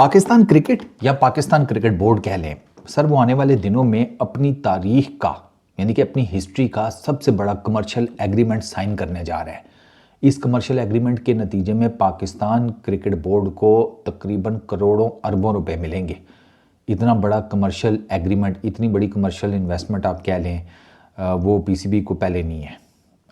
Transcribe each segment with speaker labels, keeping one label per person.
Speaker 1: Pakistan cricket या Pakistan cricket board कह लें सर, वो आने वाले दिनों में अपनी तारीख का यानी कि अपनी हिस्ट्री का सबसे बड़ा कमर्शियल एग्रीमेंट साइन करने जा रहा है। इस कमर्शियल एग्रीमेंट के नतीजे में पाकिस्तान क्रिकेट बोर्ड को तकरीबन करोड़ों अरबों रुपए मिलेंगे। इतना बड़ा कमर्शियल एग्रीमेंट, इतनी बड़ी कमर्शियल इन्वेस्टमेंट आप कह लें, वो पीसीबी को पहले नहीं है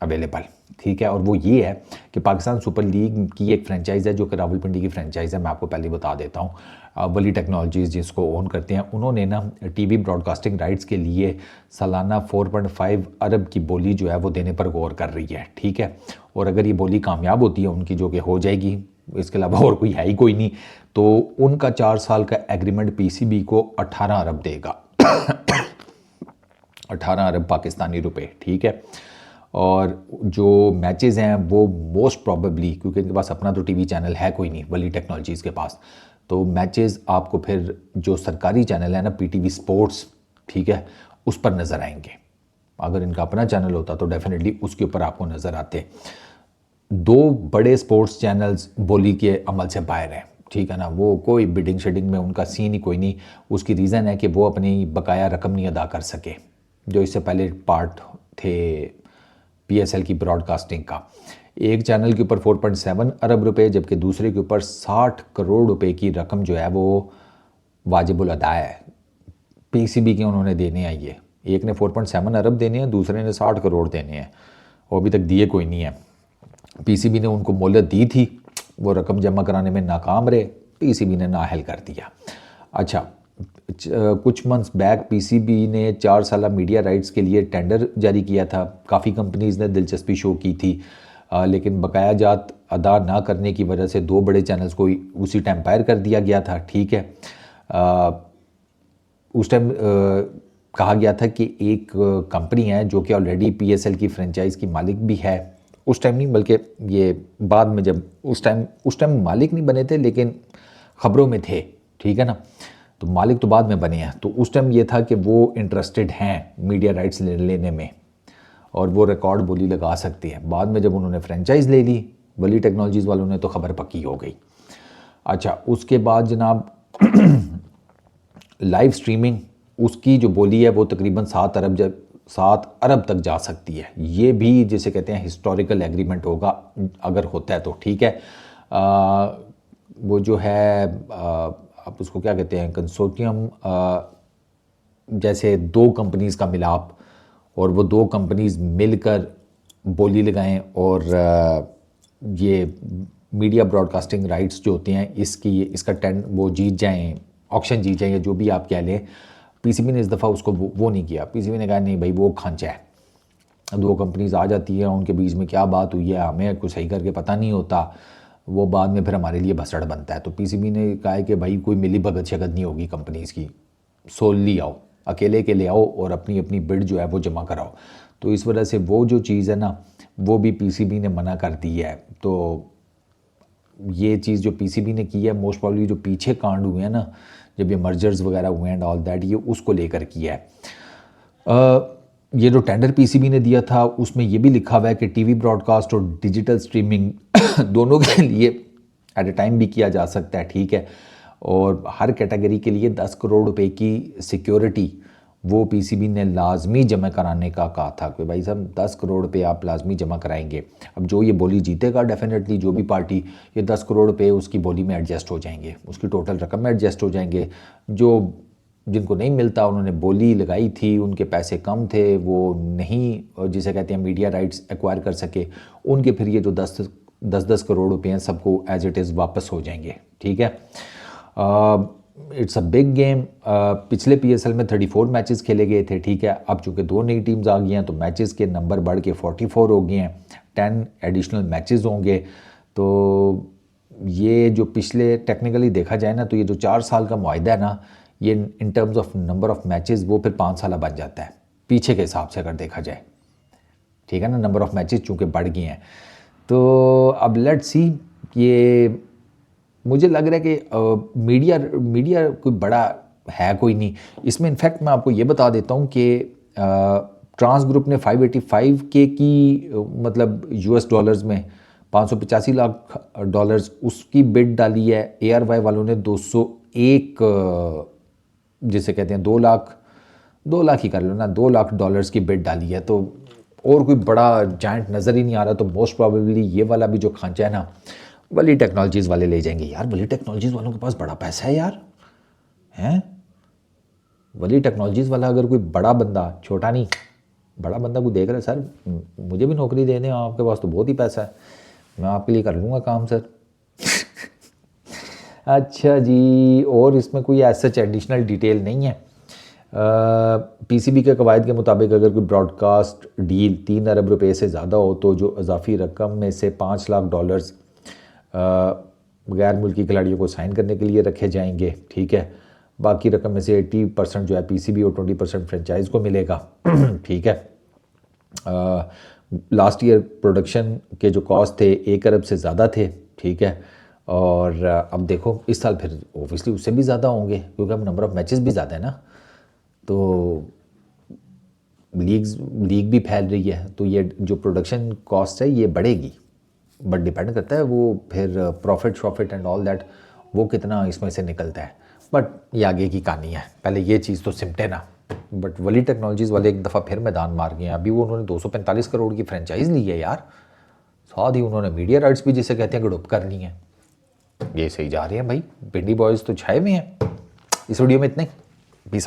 Speaker 1: अवेलेबल। ठीक है, और वो ये है कि पाकिस्तान सुपर लीग की एक फ्रेंचाइज़ है जो कि रावलपिंडी की फ्रेंचाइज़ है। मैं आपको पहले बता देता हूँ। वली टेक्नोलॉजीज़ जिसको ओन करते हैं, उन्होंने ना टीवी ब्रॉडकास्टिंग राइट्स के लिए सालाना 4.5 अरब की बोली जो है वो देने पर गौर कर रही है। ठीक है, और अगर ये बोली कामयाब होती है उनकी, जो कि हो जाएगी, इसके अलावा और कोई है ही कोई नहीं, तो उनका 4 साल का एग्रीमेंट पीसीबी को 18 अरब देगा। 18 अरब पाकिस्तानी रुपए। ठीक है, और जो मैचेस हैं वो मोस्ट प्रॉबेबली, क्योंकि इनके पास अपना तो टीवी चैनल है कोई नहीं वली टेक्नोलॉजीज़ के पास, तो मैचेस आपको फिर जो सरकारी चैनल है ना पीटीवी स्पोर्ट्स, ठीक है, उस पर नज़र आएंगे। अगर इनका अपना चैनल होता तो डेफिनेटली उसके ऊपर आपको नज़र आते। 2 बड़े स्पोर्ट्स चैनल्स बोली के अमल से बाहर हैं। ठीक है ना, वो कोई बिडिंग शेडिंग में उनका सीन ही कोई नहीं। उसकी रीज़न है कि वो अपनी बकाया रकम नहीं अदा कर सके, जो इससे पहले पार्ट थे पीएसएल की ब्रॉडकास्टिंग का। एक चैनल के ऊपर 4.7 अरब रुपए, जबकि दूसरे के ऊपर 60 करोड़ रुपए की रकम जो है वो वाजिबुल अदा है पीसीबी के, उन्होंने देने हैं। ये एक ने 4.7 अरब देने हैं, दूसरे ने 60 करोड़ देने हैं, वो अभी तक दिए कोई नहीं है। पीसीबी ने उनको मोहलत दी थी, वो रकम जमा कराने में नाकाम रहे, पीसीबी ने नाअहल कर दिया। अच्छा, कुछ मंथ्स बैक पीसीबी ने 4 साला मीडिया राइट्स के लिए टेंडर जारी किया था। काफ़ी कंपनीज़ ने दिलचस्पी शो की थी, लेकिन बकाया जात अदा ना करने की वजह से 2 बड़े चैनल्स को उसी टाइम पायर कर दिया गया था। ठीक है, उस टाइम कहा गया था कि एक कंपनी है जो कि ऑलरेडी पीएसएल की फ्रेंचाइज की मालिक भी है। उस टाइम नहीं, बल्कि ये बाद में, जब उस टाइम मालिक नहीं बने थे लेकिन ख़बरों में थे। ठीक है ना, तो मालिक तो बाद में बने हैं। तो उस टाइम ये था कि वो इंटरेस्टेड हैं मीडिया राइट्स लेने में और वो रिकॉर्ड बोली लगा सकती है। बाद में जब उन्होंने फ्रेंचाइज ले ली वली टेक्नोलॉजीज़ वालों ने, तो खबर पक्की हो गई। अच्छा, उसके बाद जनाब लाइव स्ट्रीमिंग, उसकी जो बोली है वो तकरीबन 7 अरब तक जा सकती है। ये भी जिसे कहते हैं हिस्टोरिकल एग्रीमेंट होगा अगर होता है तो। ठीक है, वो जो है आप उसको क्या कहते हैं, कंसोर्टियम, जैसे 2 कंपनीज़ का मिलाप, और वो 2 कंपनीज़ मिलकर बोली लगाएं और ये मीडिया ब्रॉडकास्टिंग राइट्स जो होते हैं इसका वो जीत जाएं, ऑक्शन जीत जाएं, या जो भी आप कह लें। पीसीबी ने इस दफ़ा उसको वो नहीं किया। पीसीबी ने कहा नहीं भाई, वो खांचा है। 2 कंपनीज़ आ जाती हैं, उनके बीच में क्या बात हुई है हमें कुछ सही करके पता नहीं होता, वो बाद में फिर हमारे लिए भसड़ बनता है। तो पीसीबी ने कहा है कि भाई कोई मिली भगत शकत नहीं होगी कंपनीज़ की, सोलली आओ, अकेले के ले आओ और अपनी अपनी बिड जो है वो जमा कराओ। तो इस वजह से वो जो चीज़ है ना, वो भी पीसीबी ने मना कर दी है। तो ये चीज़ जो पीसीबी ने की है, मोस्ट प्रॉब्ली जो पीछे कांड हुए हैं ना, जब ये मर्जर्स वगैरह हुए एंड ऑल दैट, ये उसको लेकर किया है। ये जो टेंडर पीसीबी ने दिया था उसमें ये भी लिखा हुआ है कि टीवी ब्रॉडकास्ट और डिजिटल स्ट्रीमिंग दोनों के लिए एट ए टाइम भी किया जा सकता है। ठीक है, और हर कैटेगरी के लिए 10 करोड़ रुपए की सिक्योरिटी वो पीसीबी ने लाजमी जमा कराने का कहा था कि भाई साहब 10 करोड़ रुपए आप लाजमी जमा कराएंगे। अब जो ये बोली जीतेगा, डेफिनेटली जो भी पार्टी, ये 10 करोड़ रुपए उसकी बोली में एडजस्ट हो जाएंगे, उसकी टोटल रकम में एडजस्ट हो जाएंगे। जो जिनको नहीं मिलता, उन्होंने बोली लगाई थी, उनके पैसे कम थे, वो नहीं जिसे कहते हैं मीडिया राइट्स एक्वायर कर सके, उनके फिर ये जो 10 करोड़ रुपए हैं सबको एज इट इज़ वापस हो जाएंगे। ठीक है, इट्स अ बिग गेम। पिछले पीएसएल में 34 मैचेस खेले गए थे। ठीक है, अब चूँकि 2 नई टीम्स आ गई हैं तो मैचेस के नंबर बढ़ के 44 हो गए हैं, 10 एडिशनल मैचेस होंगे। तो ये जो पिछले टेक्निकली देखा जाए ना, तो ये जो 4 साल का मुआहदा है ना, ये in terms of number of matches वो फिर 5 साल बन जाता है पीछे के हिसाब से अगर देखा जाए। ठीक है ना, नंबर ऑफ मैचेस चूँकि बढ़ गए हैं। तो अब लेट्स सी, ये मुझे लग रहा है कि मीडिया कोई बड़ा है कोई नहीं इसमें। इनफैक्ट मैं आपको ये बता देता हूँ कि ट्रांस ग्रुप ने 585 के की मतलब यूएस डॉलर्स में $585 लाख उसकी बिड डाली है। ARY वालों ने एक जिसे कहते हैं 2 लाख ही कर लो ना, $2 लाख की बिड डाली है, तो और कोई बड़ा जाइंट नज़र ही नहीं आ रहा। तो मोस्ट प्रोबेबली ये वाला भी जो खांचा है ना, वली टेक्नोलॉजीज़ वाले ले जाएंगे। यार वली टेक्नोलॉजीज़ वालों के पास बड़ा पैसा है यार, हैं? वली टेक्नोलॉजीज़ वाला अगर कोई बड़ा बंदा, छोटा नहीं, बड़ा बंदा कोई देख रहा है, सर मुझे भी नौकरी दे दें, आपके पास तो बहुत ही पैसा है, मैं आपके लिए कर लूँगा काम सर। अच्छा जी, और इसमें कोई ऐसा एडिशनल डिटेल नहीं है। पीसीबी के कवायद के मुताबिक अगर कोई ब्रॉडकास्ट डील 3 अरब रुपए से ज़्यादा हो तो जो इजाफी रकम में से $5 लाख गैर मुल्की खिलाड़ियों को साइन करने के लिए रखे जाएंगे, ठीक है। बाकी रकम में से 80% जो है पीसीबी और 20% फ्रेंचाइज को मिलेगा, ठीक है। लास्ट ईयर प्रोडक्शन के जो कॉस्ट थे 1 अरब से ज़्यादा थे, ठीक है। और अब देखो इस साल फिर ओबियसली उससे भी ज़्यादा होंगे, क्योंकि अब नंबर ऑफ़ मैचेस भी ज़्यादा है ना, तो लीग भी फैल रही है, तो ये जो प्रोडक्शन कॉस्ट है ये बढ़ेगी। बट डिपेंड करता है वो फिर प्रॉफिट एंड ऑल दैट, वो कितना इसमें से निकलता है। बट ये आगे की कहानी है, पहले ये चीज़ तो सिमटे ना। बट वली टेक्नोलॉजीज़ वाले एक दफ़ा फिर मैदान मार गए हैं। अभी वो उन्होंने 245 करोड़ की फ्रेंचाइज ली है यार, साथ ही उन्होंने मीडिया राइट्स भी जिसे कहते हैं गड़ुप करनी है। ये सही जा रहे हैं भाई, पिंडी बॉयज़ तो छाए हुए हैं। इस वीडियो में इतने, पीस आउट।